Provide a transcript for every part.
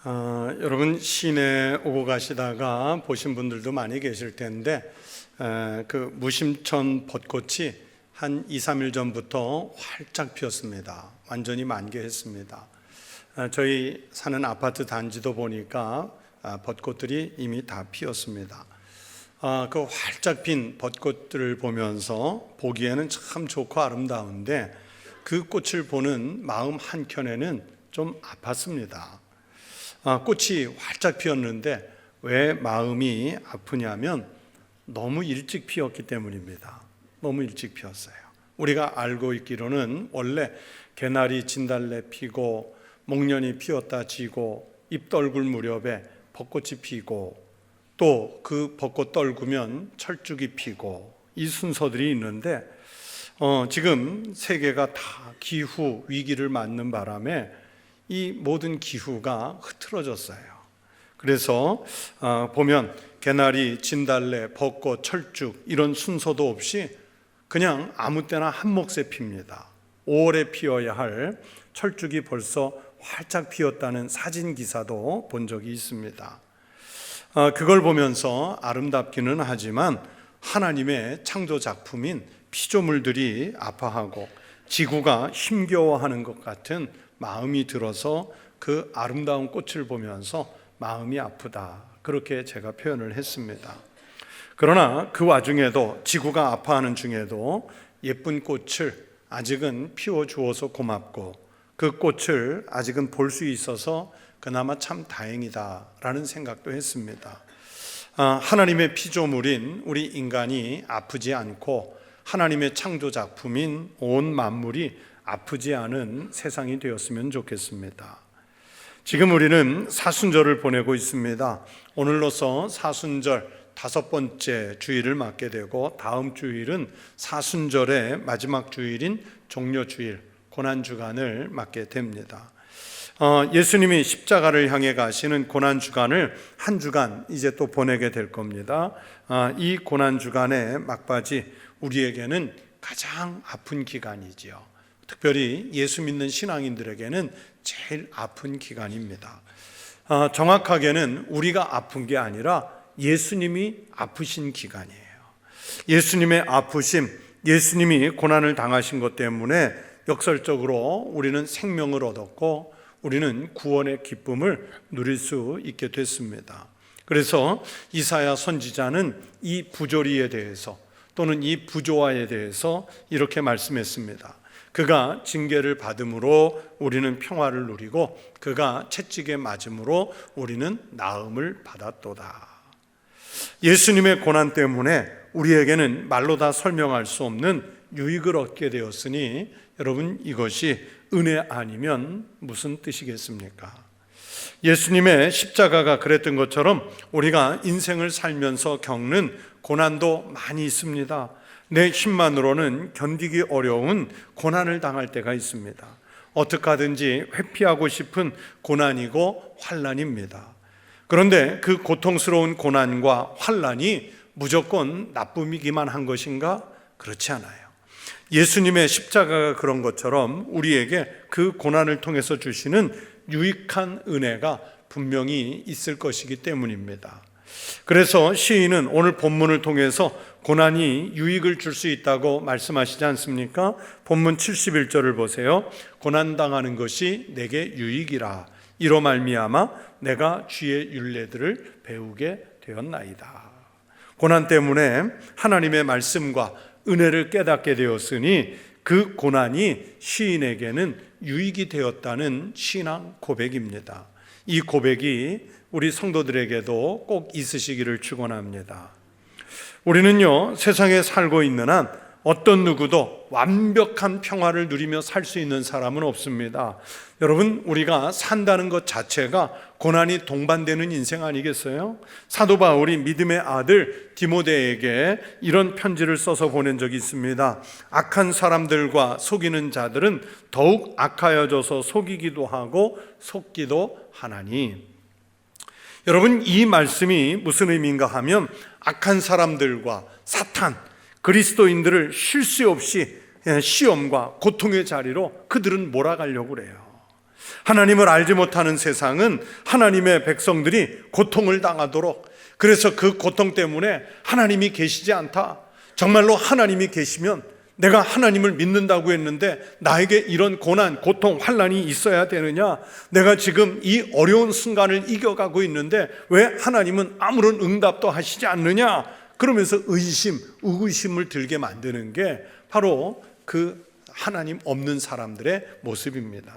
여러분 시내 오고 가시다가 보신 분들도 많이 계실 텐데 그 무심천 벚꽃이 한 2, 3일 전부터 활짝 피었습니다. 완전히 만개했습니다. 저희 사는 아파트 단지도 보니까 벚꽃들이 이미 다 피었습니다. 그 활짝 핀 벚꽃들을 보면서 보기에는 참 좋고 아름다운데 그 꽃을 보는 마음 한켠에는 좀 아팠습니다. 꽃이 활짝 피었는데 왜 마음이 아프냐면 너무 일찍 피었기 때문입니다. 너무 일찍 피었어요. 우리가 알고 있기로는 원래 개나리 진달래 피고 목련이 피었다 지고 잎 떨굴 무렵에 벚꽃이 피고 또 그 벚꽃 떨구면 철쭉이 피고 이 순서들이 있는데 지금 세계가 다 기후 위기를 맞는 바람에 이 모든 기후가 흐트러졌어요. 그래서 보면 개나리, 진달래, 벚꽃, 철쭉 이런 순서도 없이 그냥 아무 때나 한 몫에 핍니다. 5월에 피어야 할 철쭉이 벌써 활짝 피었다는 사진 기사도 본 적이 있습니다. 그걸 보면서 아름답기는 하지만 하나님의 창조 작품인 피조물들이 아파하고 지구가 힘겨워하는 것 같은 마음이 들어서 그 아름다운 꽃을 보면서 마음이 아프다, 그렇게 제가 표현을 했습니다. 그러나 그 와중에도 지구가 아파하는 중에도 예쁜 꽃을 아직은 피워주어서 고맙고 그 꽃을 아직은 볼 수 있어서 그나마 참 다행이다라는 생각도 했습니다. 하나님의 피조물인 우리 인간이 아프지 않고 하나님의 창조 작품인 온 만물이 아프지 않은 세상이 되었으면 좋겠습니다. 지금 우리는 사순절을 보내고 있습니다. 오늘로서 사순절 5번째 주일을 맞게 되고 다음 주일은 사순절의 마지막 주일인 종려주일, 고난주간을 맞게 됩니다. 예수님이 십자가를 향해 가시는 고난주간을 한 주간 이제 또 보내게 될 겁니다. 이 고난주간의 막바지 우리에게는 가장 아픈 기간이지요. 특별히 예수 믿는 신앙인들에게는 제일 아픈 기간입니다. 정확하게는 우리가 아픈 게 아니라 예수님이 아프신 기간이에요. 예수님의 아프심, 예수님이 고난을 당하신 것 때문에 역설적으로 우리는 생명을 얻었고 우리는 구원의 기쁨을 누릴 수 있게 됐습니다. 그래서 이사야 선지자는 이 부조리에 대해서 또는 이 부조화에 대해서 이렇게 말씀했습니다. 그가 징계를 받음으로 우리는 평화를 누리고 그가 채찍에 맞음으로 우리는 나음을 받았도다. 예수님의 고난 때문에 우리에게는 말로 다 설명할 수 없는 유익을 얻게 되었으니 여러분, 이것이 은혜 아니면 무슨 뜻이겠습니까? 예수님의 십자가가 그랬던 것처럼 우리가 인생을 살면서 겪는 고난도 많이 있습니다. 내 힘만으로는 견디기 어려운 고난을 당할 때가 있습니다. 어떻게 하든지 회피하고 싶은 고난이고 환난입니다. 그런데 그 고통스러운 고난과 환난이 무조건 나쁨이기만 한 것인가? 그렇지 않아요. 예수님의 십자가가 그런 것처럼 우리에게 그 고난을 통해서 주시는 유익한 은혜가 분명히 있을 것이기 때문입니다. 그래서 시인은 오늘 본문을 통해서 고난이 유익을 줄 수 있다고 말씀하시지 않습니까? 본문 71절을 보세요. 고난당하는 것이 내게 유익이라 이로 말미암아 내가 주의 율례들을 배우게 되었나이다. 고난 때문에 하나님의 말씀과 은혜를 깨닫게 되었으니 그 고난이 시인에게는 유익이 되었다는 신앙 고백입니다. 이 고백이 우리 성도들에게도 꼭 있으시기를 축원합니다. 우리는요, 세상에 살고 있는 한 어떤 누구도 완벽한 평화를 누리며 살 수 있는 사람은 없습니다. 여러분, 우리가 산다는 것 자체가 고난이 동반되는 인생 아니겠어요? 사도 바울이 믿음의 아들 디모데에게 이런 편지를 써서 보낸 적이 있습니다. 악한 사람들과 속이는 자들은 더욱 악하여져서 속이기도 하고 속기도 하나니. 여러분, 이 말씀이 무슨 의미인가 하면 악한 사람들과 사탄, 그리스도인들을 쉴 새 없이 시험과 고통의 자리로 그들은 몰아가려고 그래요. 하나님을 알지 못하는 세상은 하나님의 백성들이 고통을 당하도록, 그래서 그 고통 때문에 하나님이 계시지 않다, 정말로 하나님이 계시면 내가 하나님을 믿는다고 했는데 나에게 이런 고난, 고통, 환난이 있어야 되느냐, 내가 지금 이 어려운 순간을 이겨가고 있는데 왜 하나님은 아무런 응답도 하시지 않느냐, 그러면서 의심, 의구심을 들게 만드는 게 바로 그 하나님 없는 사람들의 모습입니다.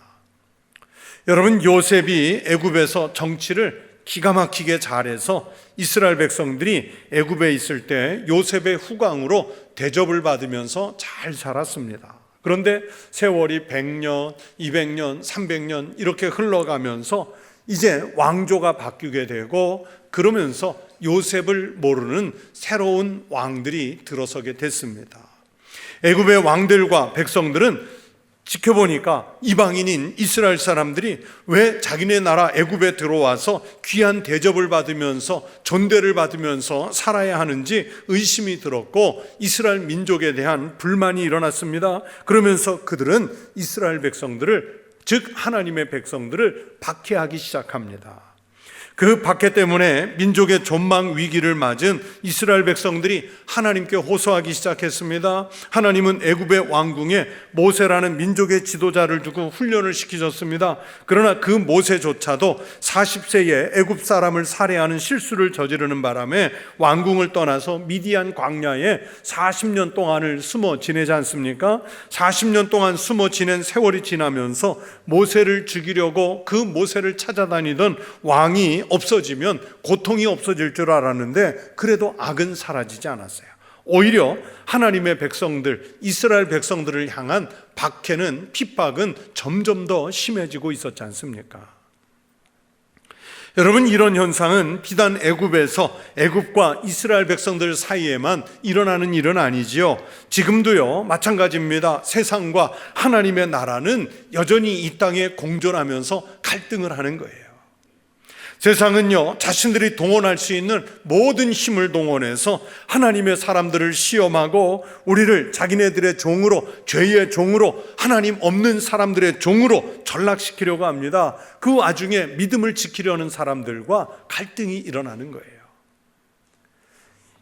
여러분, 요셉이 애굽에서 정치를 기가 막히게 잘해서 이스라엘 백성들이 애굽에 있을 때 요셉의 후광으로 대접을 받으면서 잘 살았습니다. 그런데 세월이 100년, 200년, 300년 이렇게 흘러가면서 이제 왕조가 바뀌게 되고, 그러면서 요셉을 모르는 새로운 왕들이 들어서게 됐습니다. 애굽의 왕들과 백성들은 지켜보니까 이방인인 이스라엘 사람들이 왜 자기네 나라 애굽에 들어와서 귀한 대접을 받으면서 존대를 받으면서 살아야 하는지 의심이 들었고, 이스라엘 민족에 대한 불만이 일어났습니다. 그러면서 그들은 이스라엘 백성들을, 즉 하나님의 백성들을 박해하기 시작합니다. 그 박해 때문에 민족의 존망 위기를 맞은 이스라엘 백성들이 하나님께 호소하기 시작했습니다. 하나님은 애굽의 왕궁에 모세라는 민족의 지도자를 두고 훈련을 시키셨습니다. 그러나 그 모세조차도 40세에 애굽 사람을 살해하는 실수를 저지르는 바람에 왕궁을 떠나서 미디안 광야에 40년 동안을 숨어 지내지 않습니까? 40년 동안 숨어 지낸 세월이 지나면서 모세를 죽이려고 그 모세를 찾아다니던 왕이 없어지면 고통이 없어질 줄 알았는데 그래도 악은 사라지지 않았어요. 오히려 하나님의 백성들, 이스라엘 백성들을 향한 박해는, 핍박은 점점 더 심해지고 있었지 않습니까? 여러분, 이런 현상은 비단 애굽에서, 애굽과 이스라엘 백성들 사이에만 일어나는 일은 아니지요. 지금도요 마찬가지입니다. 세상과 하나님의 나라는 여전히 이 땅에 공존하면서 갈등을 하는 거예요. 세상은요 자신들이 동원할 수 있는 모든 힘을 동원해서 하나님의 사람들을 시험하고 우리를 자기네들의 종으로, 죄의 종으로, 하나님 없는 사람들의 종으로 전락시키려고 합니다. 그 와중에 믿음을 지키려는 사람들과 갈등이 일어나는 거예요.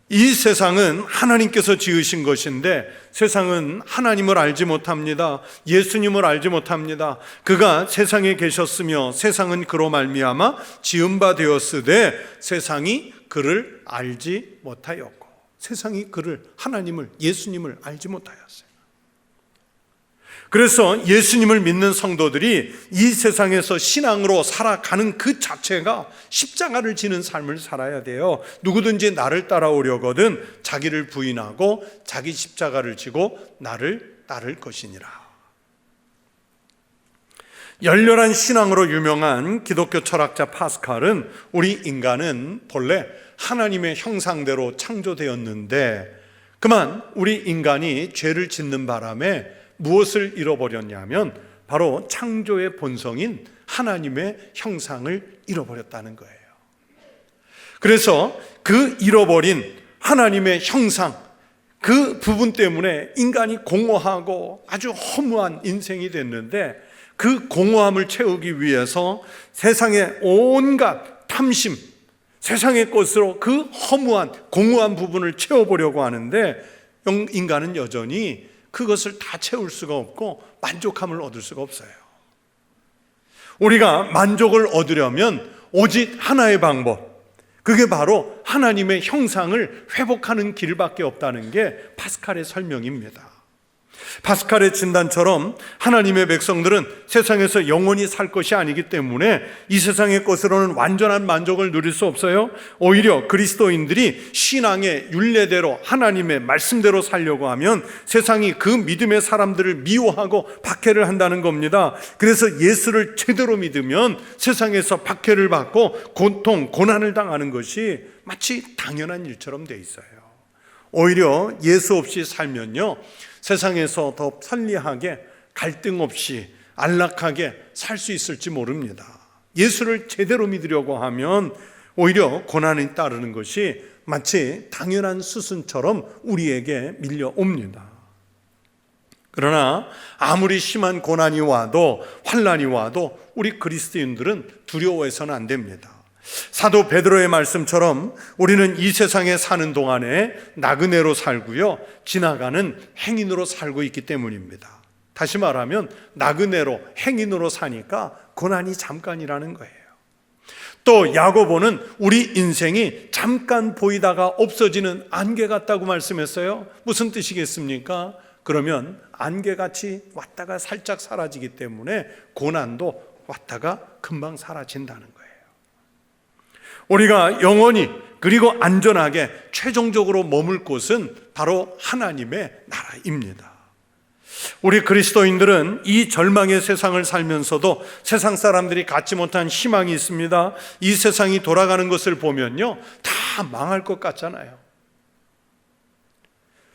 이 세상은 하나님께서 지으신 것인데 세상은 하나님을 알지 못합니다. 예수님을 알지 못합니다. 그가 세상에 계셨으며 세상은 그로 말미암아 지은 바 되었으되 세상이 그를 알지 못하였고, 세상이 그를, 하나님을, 예수님을 알지 못하였어요. 그래서 예수님을 믿는 성도들이 이 세상에서 신앙으로 살아가는 그 자체가 십자가를 지는 삶을 살아야 돼요. 누구든지 나를 따라오려거든 자기를 부인하고 자기 십자가를 지고 나를 따를 것이니라. 열렬한 신앙으로 유명한 기독교 철학자 파스칼은 우리 인간은 본래 하나님의 형상대로 창조되었는데 그만 우리 인간이 죄를 짓는 바람에 무엇을 잃어버렸냐면 바로 창조의 본성인 하나님의 형상을 잃어버렸다는 거예요. 그래서 그 잃어버린 하나님의 형상, 그 부분 때문에 인간이 공허하고 아주 허무한 인생이 됐는데, 그 공허함을 채우기 위해서 세상의 온갖 탐심, 세상의 것으로 그 허무한 공허한 부분을 채워보려고 하는데 인간은 여전히 그것을 다 채울 수가 없고 만족함을 얻을 수가 없어요. 우리가 만족을 얻으려면 오직 하나의 방법, 그게 바로 하나님의 형상을 회복하는 길밖에 없다는 게 파스칼의 설명입니다. 파스칼의 진단처럼 하나님의 백성들은 세상에서 영원히 살 것이 아니기 때문에 이 세상의 것으로는 완전한 만족을 누릴 수 없어요. 오히려 그리스도인들이 신앙의 율례대로 하나님의 말씀대로 살려고 하면 세상이 그 믿음의 사람들을 미워하고 박해를 한다는 겁니다. 그래서 예수를 제대로 믿으면 세상에서 박해를 받고 고통, 고난을 당하는 것이 마치 당연한 일처럼 돼 있어요. 오히려 예수 없이 살면요 세상에서 더 편리하게, 갈등 없이 안락하게 살 수 있을지 모릅니다. 예수를 제대로 믿으려고 하면 오히려 고난이 따르는 것이 마치 당연한 수순처럼 우리에게 밀려옵니다. 그러나 아무리 심한 고난이 와도 환난이 와도 우리 그리스도인들은 두려워해서는 안 됩니다. 사도 베드로의 말씀처럼 우리는 이 세상에 사는 동안에 나그네로 살고요, 지나가는 행인으로 살고 있기 때문입니다. 다시 말하면 나그네로, 행인으로 사니까 고난이 잠깐이라는 거예요. 또 야고보는 우리 인생이 잠깐 보이다가 없어지는 안개 같다고 말씀했어요. 무슨 뜻이겠습니까? 그러면 안개같이 왔다가 살짝 사라지기 때문에 고난도 왔다가 금방 사라진다는 거예요. 우리가 영원히 그리고 안전하게 최종적으로 머물 곳은 바로 하나님의 나라입니다. 우리 그리스도인들은 이 절망의 세상을 살면서도 세상 사람들이 갖지 못한 희망이 있습니다. 이 세상이 돌아가는 것을 보면요, 다 망할 것 같잖아요.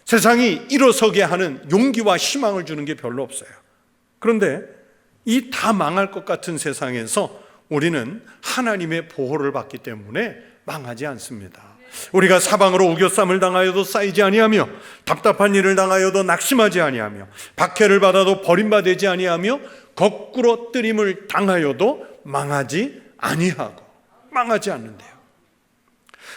세상이 일어서게 하는 용기와 희망을 주는 게 별로 없어요. 그런데 이 다 망할 것 같은 세상에서 우리는 하나님의 보호를 받기 때문에 망하지 않습니다. 우리가 사방으로 우겨쌈을 당하여도 쌓이지 아니하며, 답답한 일을 당하여도 낙심하지 아니하며, 박해를 받아도 버림받지 아니하며, 거꾸로 뜨림을 당하여도 망하지 아니하고, 망하지 않는데요.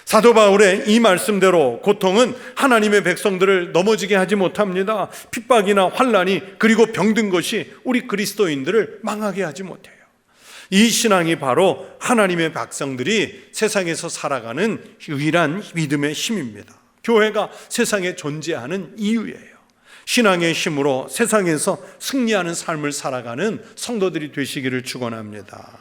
사도 바울의 이 말씀대로 고통은 하나님의 백성들을 넘어지게 하지 못합니다. 핍박이나 환난이 그리고 병든 것이 우리 그리스도인들을 망하게 하지 못해요. 이 신앙이 바로 하나님의 백성들이 세상에서 살아가는 유일한 믿음의 힘입니다. 교회가 세상에 존재하는 이유예요. 신앙의 힘으로 세상에서 승리하는 삶을 살아가는 성도들이 되시기를 축원합니다.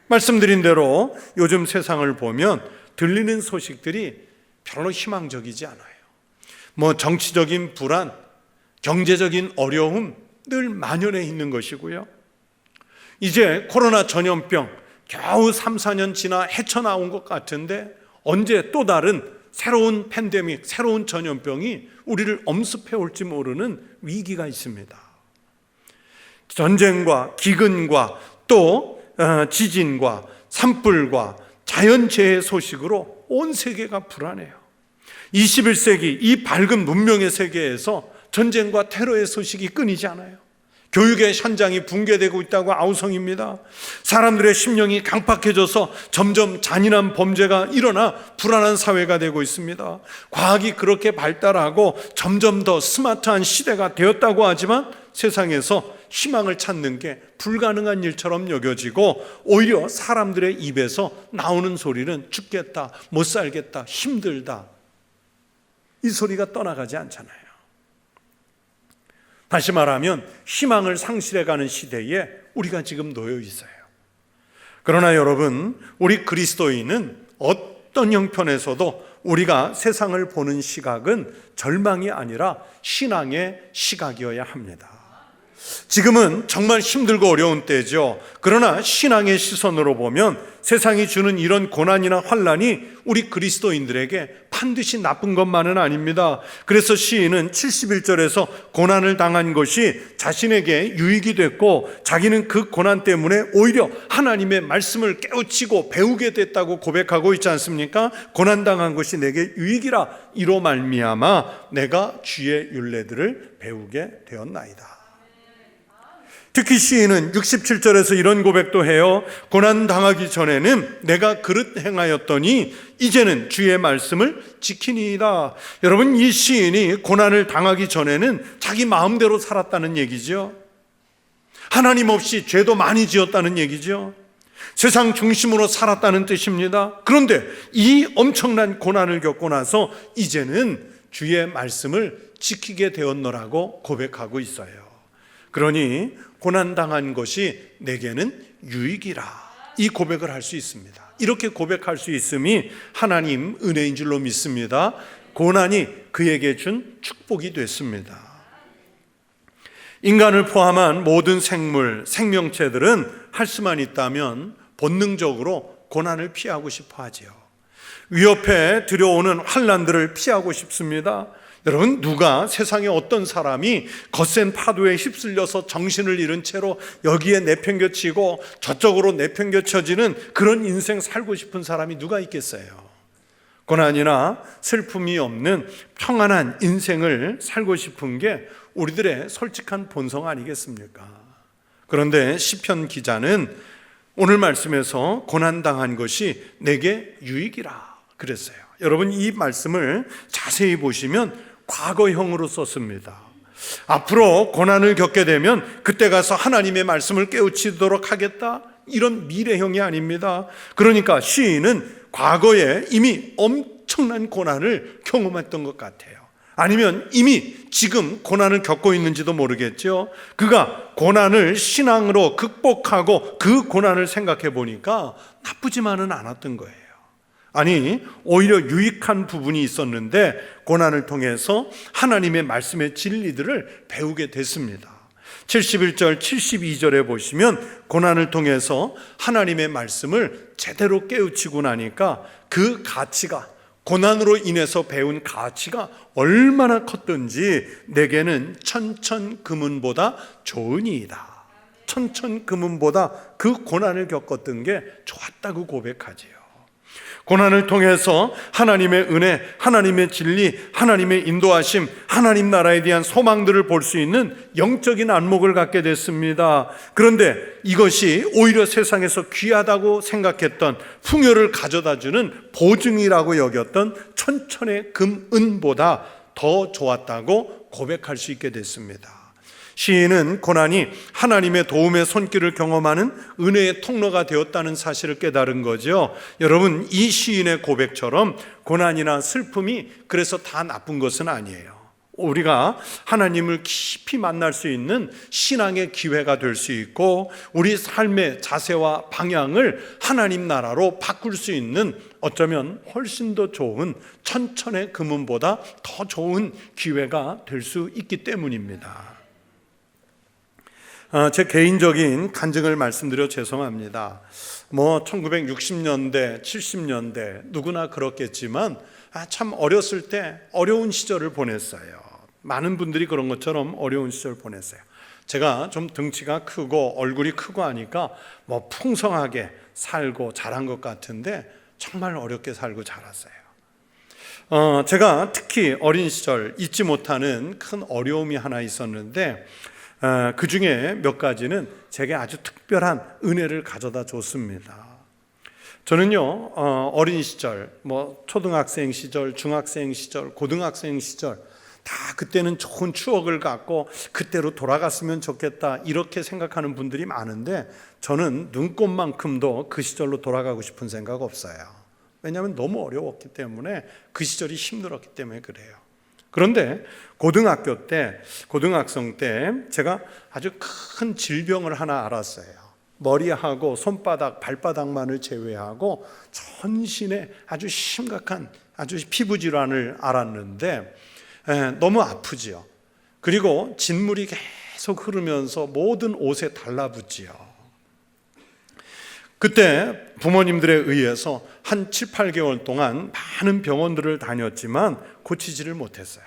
말씀드린 대로 요즘 세상을 보면 들리는 소식들이 별로 희망적이지 않아요. 정치적인 불안, 경제적인 어려움 늘 만연해 있는 것이고요. 이제 코로나 전염병 겨우 3, 4년 지나 헤쳐나온 것 같은데 언제 또 다른 새로운 팬데믹, 새로운 전염병이 우리를 엄습해 올지 모르는 위기가 있습니다. 전쟁과 기근과 또 지진과 산불과 자연재해 소식으로 온 세계가 불안해요. 21세기 이 밝은 문명의 세계에서 전쟁과 테러의 소식이 끊이지 않아요. 교육의 현장이 붕괴되고 있다고 아우성입니다. 사람들의 심령이 강팍해져서 점점 잔인한 범죄가 일어나 불안한 사회가 되고 있습니다. 과학이 그렇게 발달하고 점점 더 스마트한 시대가 되었다고 하지만 세상에서 희망을 찾는 게 불가능한 일처럼 여겨지고 오히려 사람들의 입에서 나오는 소리는 죽겠다, 못 살겠다, 힘들다, 이 소리가 떠나가지 않잖아요. 다시 말하면 희망을 상실해가는 시대에 우리가 지금 놓여 있어요. 그러나 여러분, 우리 그리스도인은 어떤 형편에서도 우리가 세상을 보는 시각은 절망이 아니라 신앙의 시각이어야 합니다. 지금은 정말 힘들고 어려운 때죠. 그러나 신앙의 시선으로 보면 세상이 주는 이런 고난이나 환난이 우리 그리스도인들에게 반드시 나쁜 것만은 아닙니다. 그래서 시인은 71절에서 고난을 당한 것이 자신에게 유익이 됐고 자기는 그 고난 때문에 오히려 하나님의 말씀을 깨우치고 배우게 됐다고 고백하고 있지 않습니까? 고난당한 것이 내게 유익이라, 이로 말미암아 내가 주의 율례들을 배우게 되었나이다. 특히 시인은 67절에서 이런 고백도 해요. 고난 당하기 전에는 내가 그릇 행하였더니 이제는 주의 말씀을 지키니이다. 여러분, 이 시인이 고난을 당하기 전에는 자기 마음대로 살았다는 얘기죠. 하나님 없이 죄도 많이 지었다는 얘기죠. 세상 중심으로 살았다는 뜻입니다. 그런데 이 엄청난 고난을 겪고 나서 이제는 주의 말씀을 지키게 되었노라고 고백하고 있어요. 그러니 고난당한 것이 내게는 유익이라, 이 고백을 할 수 있습니다. 이렇게 고백할 수 있음이 하나님 은혜인 줄로 믿습니다. 고난이 그에게 준 축복이 됐습니다. 인간을 포함한 모든 생물, 생명체들은 할 수만 있다면 본능적으로 고난을 피하고 싶어 하지요. 위협해 들여오는 환난들을 피하고 싶습니다. 여러분, 누가 세상에 어떤 사람이 거센 파도에 휩쓸려서 정신을 잃은 채로 여기에 내팽겨치고 저쪽으로 내팽겨쳐지는 그런 인생 살고 싶은 사람이 누가 있겠어요? 고난이나 슬픔이 없는 평안한 인생을 살고 싶은 게 우리들의 솔직한 본성 아니겠습니까? 그런데 시편 기자는 오늘 말씀에서 고난당한 것이 내게 유익이라 그랬어요. 여러분, 이 말씀을 자세히 보시면 과거형으로 썼습니다. 앞으로 고난을 겪게 되면 그때 가서 하나님의 말씀을 깨우치도록 하겠다, 이런 미래형이 아닙니다. 그러니까 시인은 과거에 이미 엄청난 고난을 경험했던 것 같아요. 아니면 이미 지금 고난을 겪고 있는지도 모르겠죠. 그가 고난을 신앙으로 극복하고 그 고난을 생각해 보니까 나쁘지만은 않았던 거예요. 아니, 오히려 유익한 부분이 있었는데 고난을 통해서 하나님의 말씀의 진리들을 배우게 됐습니다. 71절, 72절에 보시면 고난을 통해서 하나님의 말씀을 제대로 깨우치고 나니까 그 가치가, 고난으로 인해서 배운 가치가 얼마나 컸던지 내게는 천천금은보다 좋으니이다. 천천금은보다 그 고난을 겪었던 게 좋았다고 고백하지요. 고난을 통해서 하나님의 은혜, 하나님의 진리, 하나님의 인도하심, 하나님 나라에 대한 소망들을 볼 수 있는 영적인 안목을 갖게 됐습니다. 그런데 이것이 오히려 세상에서 귀하다고 생각했던 풍요를 가져다주는 보증이라고 여겼던 천천의 금은보다 더 좋았다고 고백할 수 있게 됐습니다. 시인은 고난이 하나님의 도움의 손길을 경험하는 은혜의 통로가 되었다는 사실을 깨달은 거죠. 여러분, 이 시인의 고백처럼 고난이나 슬픔이 그래서 다 나쁜 것은 아니에요. 우리가 하나님을 깊이 만날 수 있는 신앙의 기회가 될 수 있고 우리 삶의 자세와 방향을 하나님 나라로 바꿀 수 있는, 어쩌면 훨씬 더 좋은, 천천의 금은보다 더 좋은 기회가 될 수 있기 때문입니다. 제 개인적인 간증을 말씀드려 죄송합니다. 1960년대, 70년대 누구나 그렇겠지만 참 어렸을 때 어려운 시절을 보냈어요. 많은 분들이 그런 것처럼 어려운 시절 보냈어요. 제가 좀 등치가 크고 얼굴이 크고 하니까 풍성하게 살고 자란 것 같은데 정말 어렵게 살고 자랐어요. 제가 특히 어린 시절 잊지 못하는 큰 어려움이 하나 있었는데 그 중에 몇 가지는 제게 아주 특별한 은혜를 가져다 줬습니다. 저는요, 어린 시절, 초등학생 시절, 중학생 시절, 고등학생 시절, 다 그때는 좋은 추억을 갖고 그때로 돌아갔으면 좋겠다, 이렇게 생각하는 분들이 많은데 저는 눈꼽만큼도 그 시절로 돌아가고 싶은 생각 없어요. 왜냐하면 너무 어려웠기 때문에, 그 시절이 힘들었기 때문에 그래요. 그런데 고등학생 때 제가 아주 큰 질병을 하나 알았어요. 머리하고 손바닥, 발바닥만을 제외하고 전신에 아주 심각한 피부 질환을 알았는데 너무 아프지요. 그리고 진물이 계속 흐르면서 모든 옷에 달라붙지요. 그때 부모님들에 의해서 한 7, 8개월 동안 많은 병원들을 다녔지만 고치지를 못했어요.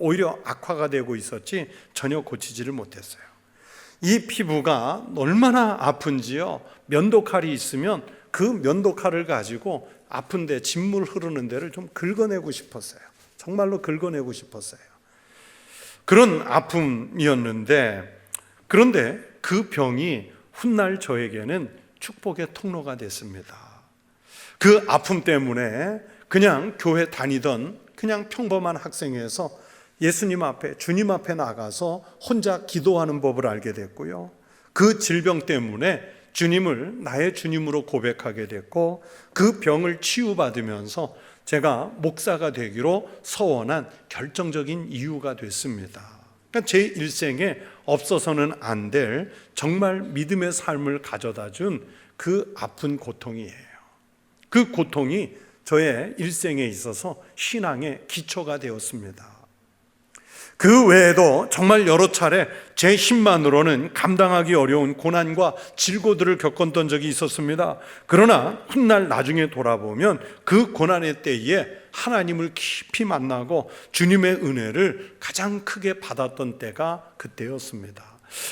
오히려 악화가 되고 있었지 전혀 고치지를 못했어요. 이 피부가 얼마나 아픈지요. 면도칼이 있으면 그 면도칼을 가지고 아픈데 진물 흐르는 데를 좀 긁어내고 싶었어요. 정말로 긁어내고 싶었어요. 그런 아픔이었는데, 그런데 그 병이 훗날 저에게는 축복의 통로가 됐습니다. 그 아픔 때문에 그냥 교회 다니던 그냥 평범한 학생에서 예수님 앞에, 주님 앞에 나가서 혼자 기도하는 법을 알게 됐고요. 그 질병 때문에 주님을 나의 주님으로 고백하게 됐고, 그 병을 치유받으면서 제가 목사가 되기로 서원한 결정적인 이유가 됐습니다. 그러니까 제 일생에 없어서는 안 될 정말 믿음의 삶을 가져다 준 그 아픈 고통이에요. 그 고통이 저의 일생에 있어서 신앙의 기초가 되었습니다. 그 외에도 정말 여러 차례 제 힘만으로는 감당하기 어려운 고난과 질고들을 겪었던 적이 있었습니다. 그러나 훗날 나중에 돌아보면 그 고난의 때에 하나님을 깊이 만나고 주님의 은혜를 가장 크게 받았던 때가 그때였습니다.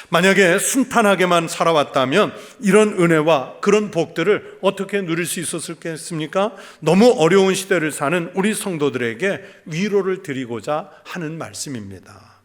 만약에 순탄하게만 살아왔다면 이런 은혜와 그런 복들을 어떻게 누릴 수 있었겠습니까? 너무 어려운 시대를 사는 우리 성도들에게 위로를 드리고자 하는 말씀입니다.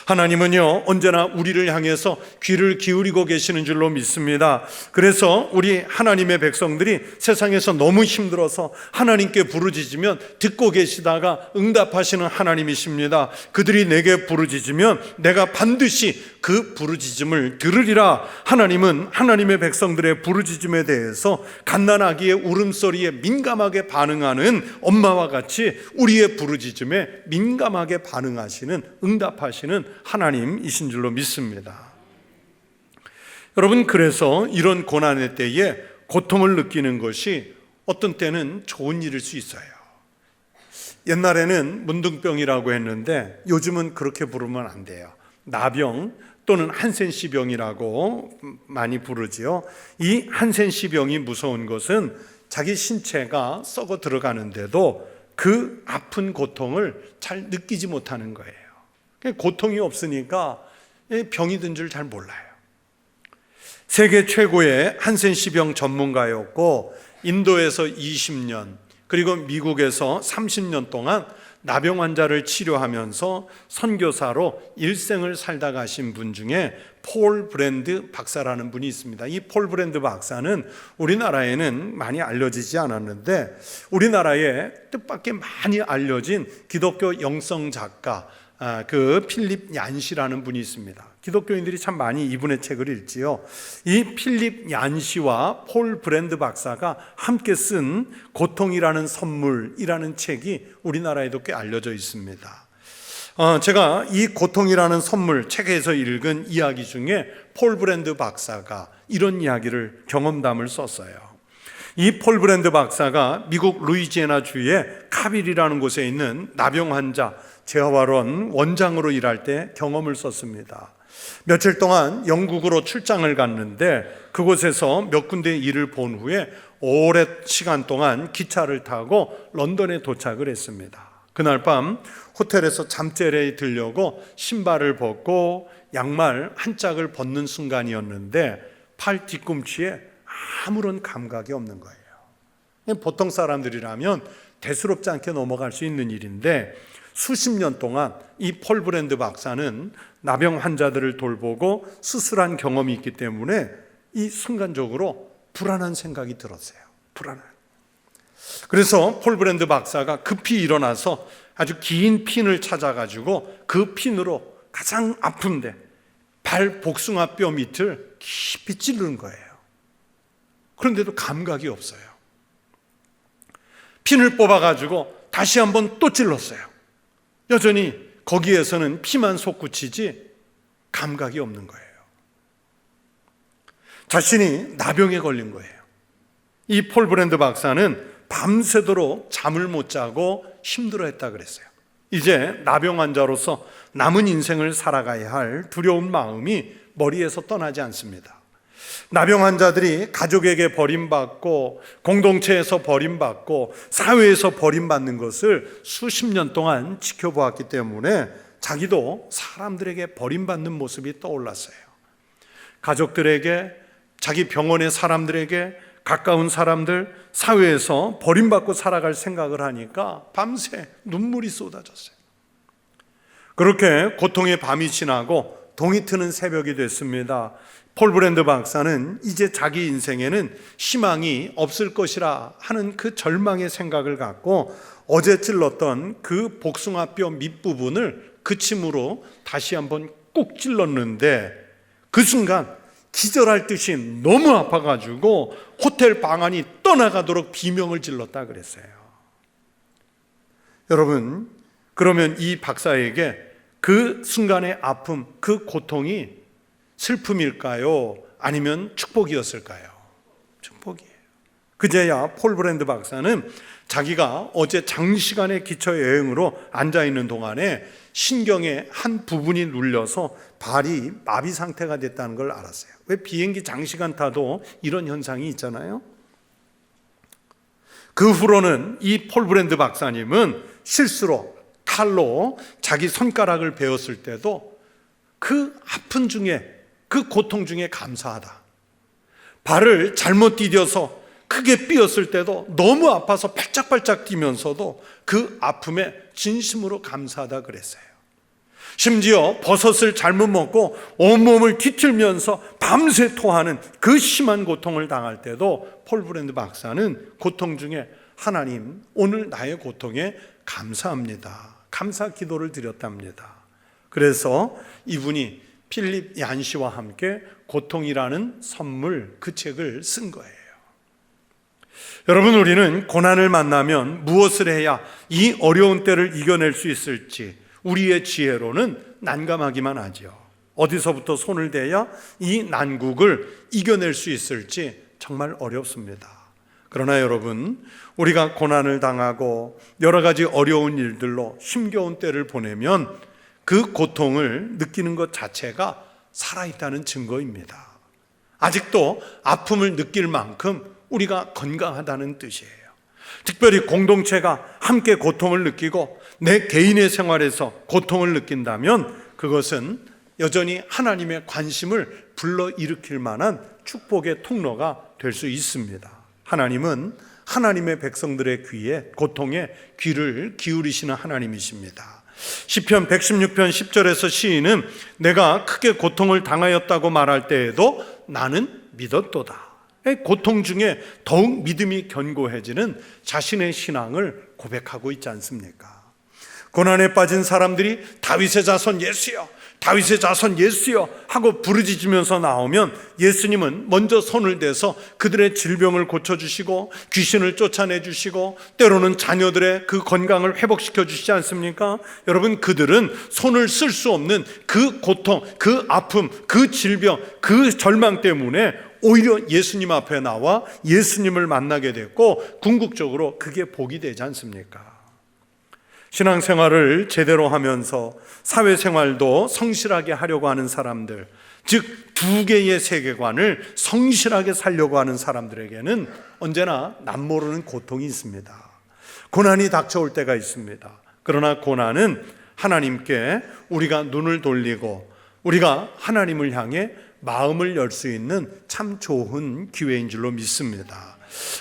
하나님은요, 언제나 우리를 향해서 귀를 기울이고 계시는 줄로 믿습니다. 그래서 우리 하나님의 백성들이 세상에서 너무 힘들어서 하나님께 부르짖으면 듣고 계시다가 응답하시는 하나님이십니다. 그들이 내게 부르짖으면 내가 반드시 그 부르짖음을 들으리라. 하나님은 하나님의 백성들의 부르짖음에 대해서 갓난아기의 울음소리에 민감하게 반응하는 엄마와 같이 우리의 부르짖음에 민감하게 반응하시는, 응답하시는 하나님이신 줄로 믿습니다. 여러분, 그래서 이런 고난의 때에 고통을 느끼는 것이 어떤 때는 좋은 일일 수 있어요. 옛날에는 문둥병이라고 했는데 요즘은 그렇게 부르면 안 돼요. 나병 또는 한센시병이라고 많이 부르지요. 이 한센시병이 무서운 것은 자기 신체가 썩어 들어가는데도 그 아픈 고통을 잘 느끼지 못하는 거예요. 고통이 없으니까 병이 든 줄 잘 몰라요. 세계 최고의 한센시병 전문가였고 인도에서 20년 그리고 미국에서 30년 동안 나병 환자를 치료하면서 선교사로 일생을 살다 가신 분 중에 폴 브랜드 박사라는 분이 있습니다. 이 폴 브랜드 박사는 우리나라에는 많이 알려지지 않았는데 우리나라에 뜻밖의 많이 알려진 기독교 영성 작가 그 필립 얀시라는 분이 있습니다. 기독교인들이 참 많이 이분의 책을 읽지요. 이 필립 얀시와 폴 브랜드 박사가 함께 쓴 고통이라는 선물이라는 책이 우리나라에도 꽤 알려져 있습니다. 제가 이 고통이라는 선물 책에서 읽은 이야기 중에 폴 브랜드 박사가 이런 이야기를 경험담을 썼어요. 이 폴 브랜드 박사가 미국 루이지애나 주의 카빌이라는 곳에 있는 나병 환자 재활원 원장으로 일할 때 경험을 썼습니다. 며칠 동안 영국으로 출장을 갔는데 그곳에서 몇 군데 일을 본 후에 오랜 시간 동안 기차를 타고 런던에 도착을 했습니다. 그날 밤 호텔에서 잠자리에 들려고 신발을 벗고 양말 한 짝을 벗는 순간이었는데 팔 뒤꿈치에 아무런 감각이 없는 거예요. 보통 사람들이라면 대수롭지 않게 넘어갈 수 있는 일인데 수십 년 동안 이 폴 브랜드 박사는 나병 환자들을 돌보고 수술한 경험이 있기 때문에 이 순간적으로 불안한 생각이 들었어요. 그래서 폴 브랜드 박사가 급히 일어나서 아주 긴 핀을 찾아가지고 그 핀으로 가장 아픈데 발 복숭아뼈 밑을 깊이 찌르는 거예요. 그런데도 감각이 없어요. 핀을 뽑아가지고 다시 한번 또 찔렀어요. 여전히 거기에서는 피만 솟구치지 감각이 없는 거예요. 자신이 나병에 걸린 거예요. 이 폴 브랜드 박사는 밤새도록 잠을 못 자고 힘들어했다 그랬어요. 이제 나병 환자로서 남은 인생을 살아가야 할 두려운 마음이 머리에서 떠나지 않습니다. 나병 환자들이 가족에게 버림받고 공동체에서 버림받고 사회에서 버림받는 것을 수십 년 동안 지켜보았기 때문에 자기도 사람들에게 버림받는 모습이 떠올랐어요. 가족들에게, 자기 병원의 사람들에게, 가까운 사람들, 사회에서 버림받고 살아갈 생각을 하니까 밤새 눈물이 쏟아졌어요. 그렇게 고통의 밤이 지나고 동이 트는 새벽이 됐습니다. 폴 브랜드 박사는 이제 자기 인생에는 희망이 없을 것이라 하는 그 절망의 생각을 갖고 어제 찔렀던 그 복숭아뼈 밑부분을 그 침으로 다시 한번 꾹 찔렀는데 그 순간 기절할 듯이 너무 아파가지고 호텔 방 안이 떠나가도록 비명을 질렀다 그랬어요. 여러분, 그러면 이 박사에게 그 순간의 아픔, 그 고통이 슬픔일까요? 아니면 축복이었을까요? 축복이에요. 그제야 폴 브랜드 박사는 자기가 어제 장시간의 기차 여행으로 앉아있는 동안에 신경의 한 부분이 눌려서 발이 마비 상태가 됐다는 걸 알았어요. 왜 비행기 장시간 타도 이런 현상이 있잖아요. 그 후로는 이 폴 브랜드 박사님은 실수로 칼로 자기 손가락을 베었을 때도 그 아픈 중에, 그 고통 중에 감사하다. 발을 잘못 디뎌서 크게 삐었을 때도 너무 아파서 팔짝팔짝 뛰면서도 그 아픔에 진심으로 감사하다 그랬어요. 심지어 버섯을 잘못 먹고 온몸을 뒤틀면서 밤새 토하는 그 심한 고통을 당할 때도 폴 브랜드 박사는 고통 중에 하나님, 오늘 나의 고통에 감사합니다, 감사 기도를 드렸답니다. 그래서 이분이 필립 얀시와 함께 고통이라는 선물, 그 책을 쓴 거예요. 여러분, 우리는 고난을 만나면 무엇을 해야 이 어려운 때를 이겨낼 수 있을지 우리의 지혜로는 난감하기만 하죠. 어디서부터 손을 대야 이 난국을 이겨낼 수 있을지 정말 어렵습니다. 그러나 여러분, 우리가 고난을 당하고 여러 가지 어려운 일들로 힘겨운 때를 보내면 그 고통을 느끼는 것 자체가 살아있다는 증거입니다. 아직도 아픔을 느낄 만큼 우리가 건강하다는 뜻이에요. 특별히 공동체가 함께 고통을 느끼고 내 개인의 생활에서 고통을 느낀다면 그것은 여전히 하나님의 관심을 불러일으킬 만한 축복의 통로가 될 수 있습니다. 하나님은 하나님의 백성들의 귀에, 고통에 귀를 기울이시는 하나님이십니다. 시편 116편 10절에서 시인은 내가 크게 고통을 당하였다고 말할 때에도 나는 믿었도다. 고통 중에 더욱 믿음이 견고해지는 자신의 신앙을 고백하고 있지 않습니까? 고난에 빠진 사람들이 다윗의 자손 예수여, 다윗의 자손 예수여 하고 부르짖으면서 나오면 예수님은 먼저 손을 대서 그들의 질병을 고쳐주시고 귀신을 쫓아내주시고 때로는 자녀들의 그 건강을 회복시켜 주시지 않습니까? 여러분, 그들은 손을 쓸 수 없는 그 고통, 그 아픔, 그 질병, 그 절망 때문에 오히려 예수님 앞에 나와 예수님을 만나게 됐고 궁극적으로 그게 복이 되지 않습니까? 신앙생활을 제대로 하면서 사회생활도 성실하게 하려고 하는 사람들, 즉 두 개의 세계관을 성실하게 살려고 하는 사람들에게는 언제나 남모르는 고통이 있습니다. 고난이 닥쳐올 때가 있습니다. 그러나 고난은 하나님께 우리가 눈을 돌리고 우리가 하나님을 향해 마음을 열 수 있는 참 좋은 기회인 줄로 믿습니다.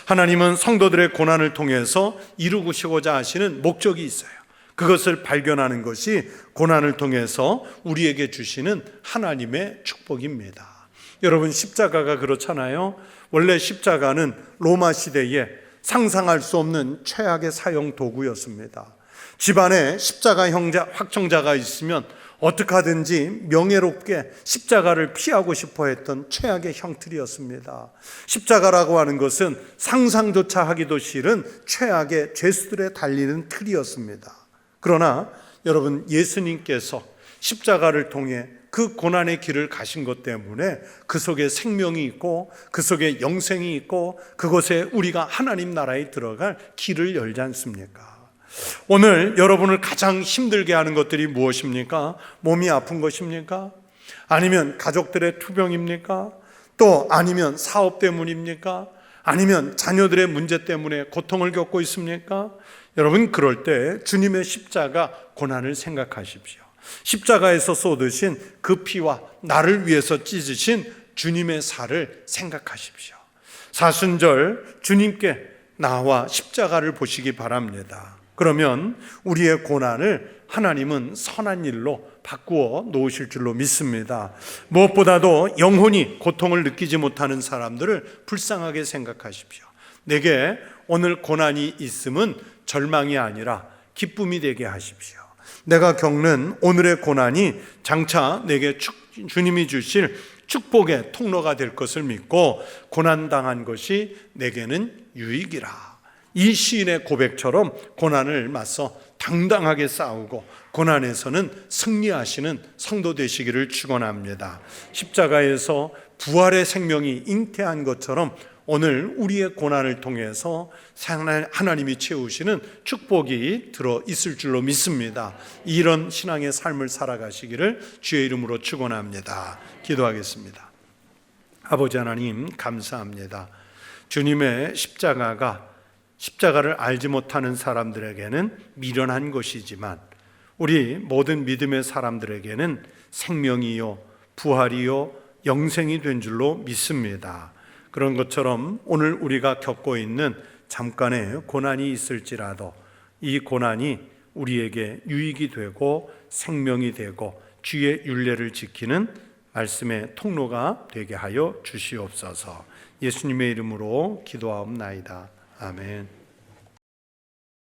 하나님은 성도들의 고난을 통해서 이루시고자 하시는 목적이 있어요. 그것을 발견하는 것이 고난을 통해서 우리에게 주시는 하나님의 축복입니다. 여러분, 십자가가 그렇잖아요. 원래 십자가는 로마 시대에 상상할 수 없는 최악의 사형 도구였습니다. 집안에 십자가 확정자가 있으면 어떻게 하든지 명예롭게 십자가를 피하고 싶어 했던 최악의 형틀이었습니다. 십자가라고 하는 것은 상상조차 하기도 싫은 최악의 죄수들에 달리는 틀이었습니다. 그러나 여러분, 예수님께서 십자가를 통해 그 고난의 길을 가신 것 때문에 그 속에 생명이 있고 그 속에 영생이 있고 그곳에 우리가 하나님 나라에 들어갈 길을 열지 않습니까? 오늘 여러분을 가장 힘들게 하는 것들이 무엇입니까? 몸이 아픈 것입니까? 아니면 가족들의 투병입니까? 또 아니면 사업 때문입니까? 아니면 자녀들의 문제 때문에 고통을 겪고 있습니까? 여러분, 그럴 때 주님의 십자가 고난을 생각하십시오. 십자가에서 쏟으신 그 피와 나를 위해서 찢으신 주님의 살을 생각하십시오. 사순절 주님께 나와 십자가를 보시기 바랍니다. 그러면 우리의 고난을 하나님은 선한 일로 바꾸어 놓으실 줄로 믿습니다. 무엇보다도 영혼이 고통을 느끼지 못하는 사람들을 불쌍하게 생각하십시오. 내게 오늘 고난이 있음은 절망이 아니라 기쁨이 되게 하십시오. 내가 겪는 오늘의 고난이 장차 내게 주님이 주실 축복의 통로가 될 것을 믿고 고난당한 것이 내게는 유익이라. 이 시인의 고백처럼 고난을 맞서 당당하게 싸우고 고난에서는 승리하시는 성도 되시기를 축원합니다. 십자가에서 부활의 생명이 잉태한 것처럼 오늘 우리의 고난을 통해서 하나님이 채우시는 축복이 들어 있을 줄로 믿습니다. 이런 신앙의 삶을 살아가시기를 주의 이름으로 축원합니다. 기도하겠습니다. 아버지 하나님, 감사합니다. 주님의 십자가를 알지 못하는 사람들에게는 미련한 것이지만 우리 모든 믿음의 사람들에게는 생명이요 부활이요 영생이 된 줄로 믿습니다. 그런 것처럼 오늘 우리가 겪고 있는 잠깐의 고난이 있을지라도 이 고난이 우리에게 유익이 되고 생명이 되고 주의 율례를 지키는 말씀의 통로가 되게 하여 주시옵소서. 예수님의 이름으로 기도하옵나이다. 아멘.